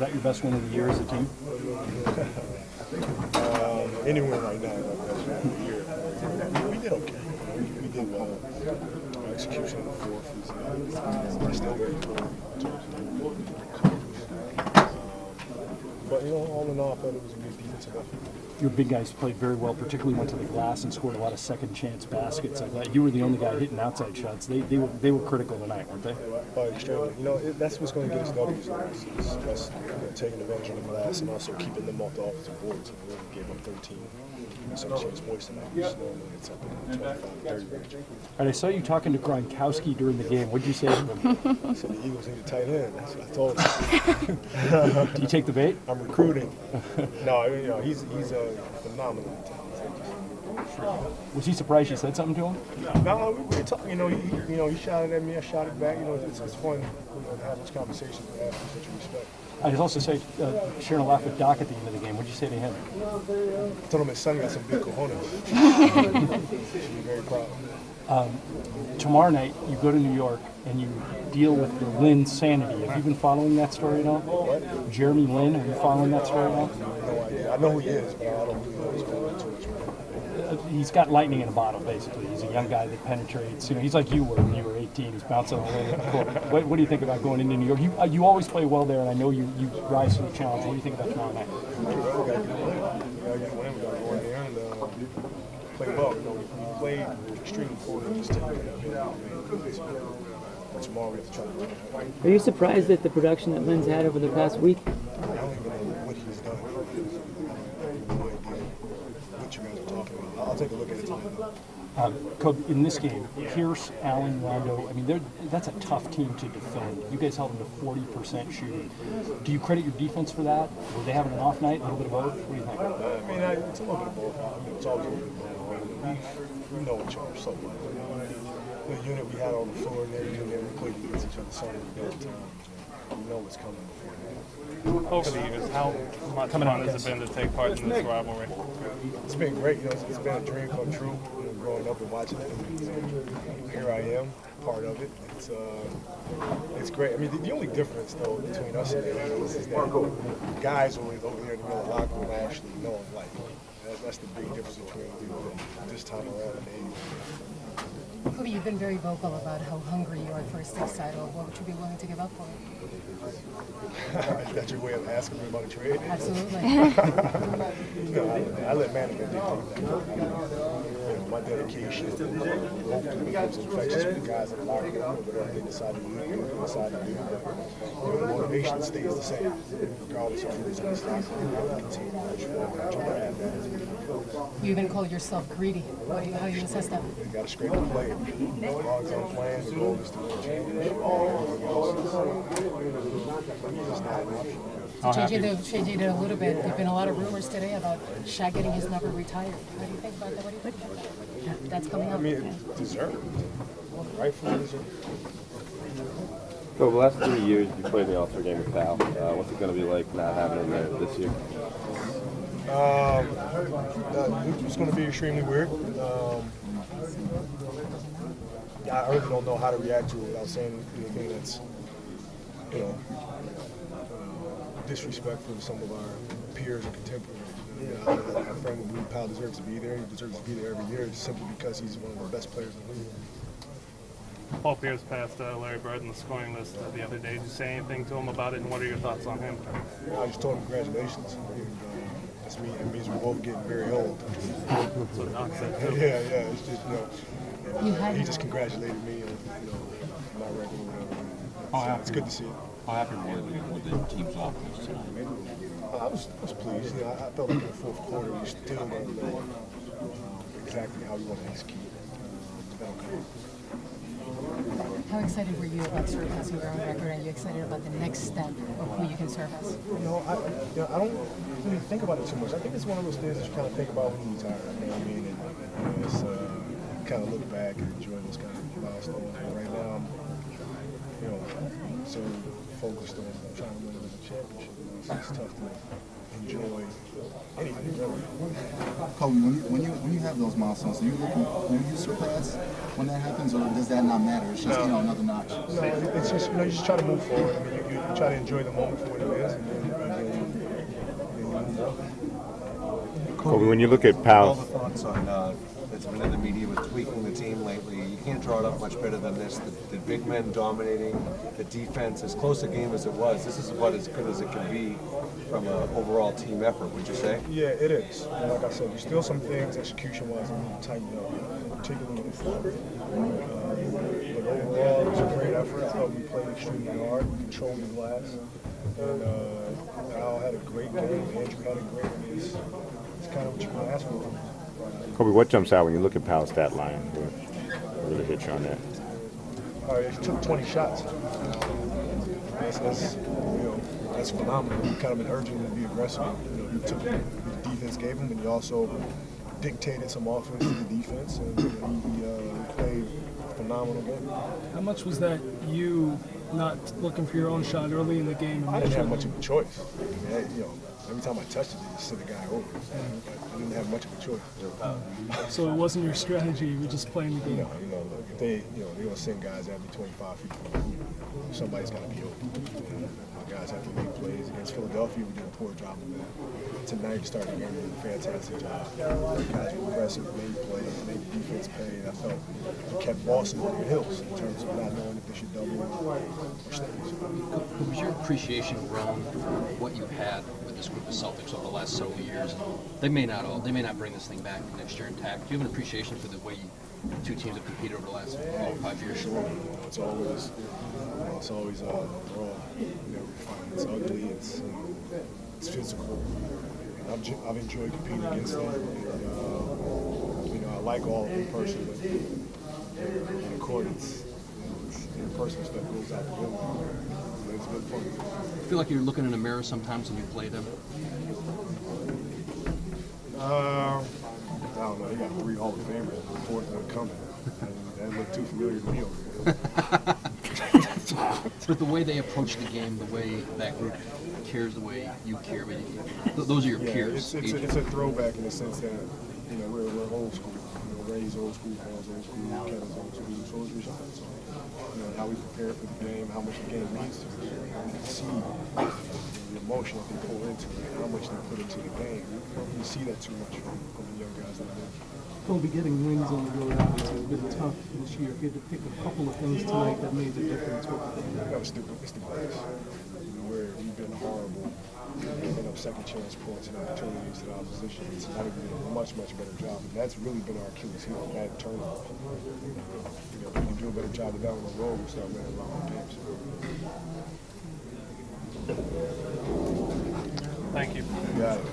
that your best win of the year as a team? Any win right now is our best win of the year. We did okay. We did well. Our execution in the fourth was still very poor. But, all in all, I thought it was a good defensive effort. Your big guys played very well, particularly went to the glass and scored a lot of second-chance baskets. I thought you were the only guy hitting outside shots. They were critical tonight, weren't they? Oh, extremely. That's what's going to get us W's. It's us taking advantage of the glass and also keeping them off the offensive boards. We only gave up 13 second-chance points tonight. Normally it's up in the 25-30 range. And I saw you talking to Gronkowski during the game. What did you say to him? I said the Eagles need a tight end. That's what I told him. Do you take the bait? I'm recruiting. No, he's a phenomenal talent. Was he surprised you said something to him? No, we were talking. He shouted at me. I shouted back. It's fun to have those conversations with athletes that you respect. I also say sharing a laugh with Doc at the end of the game. What did you say to him? I told him his son got some big cojones. Should be very proud. Tomorrow night, you go to New York and you deal with the Lynn sanity. Have you been following that story at all? What? Jeremy Lin, are you following that story at all? No idea. I know who he is, but I don't really know what's going on too much. He's got lightning in a bottle, basically. He's a young guy that penetrates. He's like you were when you were 18. He's bouncing all over the court. What do you think about going into New York? You always play well there, and I know you rise to the challenge. What do you think about tomorrow night? We got to get a win. We got to go in there and play well. We played extremely poor in this team. Tomorrow we have to try to win. Are you surprised at the production that Lynn's had over the past week? I don't even know what he's done. I have no idea what you guys are talking about. I'll take a look at it tonight. Kobe, in this game, Pierce, Allen, Rondo, that's a tough team to defend. You guys held them to 40% shooting. Do you credit your defense for that? Were they having an off night? A little bit of both? What do you think? It's a little bit of both. It's always a little bit of both. We know each other so much. The unit we had on the floor and every unit we played against each other so many times. We know what's coming before that. Over the years, how much fun has it been to take part in this rivalry? It's been great. It's been a dream come true. Growing up and watching it, and here I am, part of it. It's great. The only difference though between us and the Eagles is that guys over there in the middle of the locker room actually know and like. That's the big difference between this time around and the Eagles. Kobe, you've been very vocal about how hungry you are for a sixth title. What would you be willing to give up for it? Is that your way of asking me about a trade? Absolutely. I let management dictate. My dedication hopefully becomes infectious with the guys in the locker room, whatever they decide to do, But the motivation stays the same, regardless of who's in this locker room. I continue to try to have that. You even call yourself greedy. How do you assess that? You got to scrape the play. As long as I'm playing, the goal is to win championship. So changing it a little bit, there have been a lot of rumors today about Shaq getting his number retired. How do you think about that? What do you think about that? That's coming up. It's deserved. Rightfully deserved. So the last 3 years you played in the All-Star game with Pal. What's it going to be like not having him there this year? It's going to be extremely weird. I really don't know how to react to it without saying anything that's, disrespectful to some of our peers and contemporaries. I firmly believe Pal deserves to be there. He deserves to be there every year simply because he's one of the best players in the league. Paul Pierce passed Larry Bird in the scoring list the other day. Did you say anything to him about it, and what are your thoughts on him? I just told him congratulations. That's me. It means we're both getting very old. That's what Doc said too. Yeah. It's just, he just congratulated me on, my record or whatever. It's good to see it. How happy were you with the team's offense tonight? I was pleased. I felt like in the fourth quarter we still don't know exactly how we want to execute. How excited were you about surpassing your own record? Are you excited about the next step of who you can surpass? I don't really think about it too much. I think it's one of those things that you kind of think about when you retire. And it's kind of look back and enjoy those kind of milestones. But right now, I'm so focused on trying to win a championship. It's tough to enjoy anything really. Kobe, when you have those milestones, do you surpass when that happens, or does that not matter? It's just another notch. No, it's just you just try to move forward. You try to enjoy the moment for what it is, and then Kobe, when you look at All Powell, the thoughts on that's been in the media with tweaking the team lately. You can't draw it up much better than this. The big men dominating, the defense, as close a game as it was. This is about as good as it can be from an overall team effort, would you say? Yeah, it is. And like I said, there's still some things execution-wise that need to tighten up, particularly with Florida. But overall, it was a great effort. I thought we played extremely hard. We controlled the glass. And Al had a great game. Andrew had a great game. It's kind of what you can ask for. Kobe, what jumps out when you look at Powell's stat line? What really hits you on that? He took 20 shots. That's phenomenal. He kind of been urging him to be aggressive. He took the defense gave him, and he also dictated some offense to the defense, and he played a phenomenal game. How much was that you not looking for your own shot early in the game? I didn't have much of a choice. Every time I touched it, they just sent the guy over. I didn't have much of a choice. So it wasn't your strategy. You were just playing the game. Look, if they're gonna send guys at me 25 feet from the hoop, somebody's got to be open. Guys have to make plays. Against Philadelphia, we did a poor job of that. Tonight, starting the game, we did a fantastic job. Guys were aggressive, made plays, made defense pay. And I felt we kept Boston on their heels in terms of not knowing if they should double or stay. Was your appreciation grown for what you've had with this group of Celtics over the last several years? They may not bring this thing back next year intact. Do you have an appreciation for the way two teams have competed over the last 5 years? Sure. It's always raw. It's ugly. It's physical. I've enjoyed competing against them. And, I like all of them personally. And of course, it's the personal stuff goes out the window. It's been fun. I feel like you're looking in a mirror sometimes when you play them. I don't know. You got 3 Hall of Famers, the 4th one coming. That doesn't look too familiar to me over there. But the way they approach the game, the way that group cares, the way you care, those are your peers. It's a throwback in the sense that we're old school. Ray's old school, Paul's old school, Kevin's old school. So is Rashad. So how we prepare for the game, how much the game means to us. You see the emotion that they pour into it, how much they put into the game. You see that too much from the young guys that are there. Kobe, getting wins on the road obviously has been tough this year. If you had to pick a couple of things tonight that made the difference, what would they be? It's the glass. We've been horrible, giving up second chance points and opportunities to the opposition. Tonight we did a much better job, and that's really been our Achilles heel, bad turnovers. If we can do a better job of that on the road, we'll start winning a lot more games. Thank you. You got it.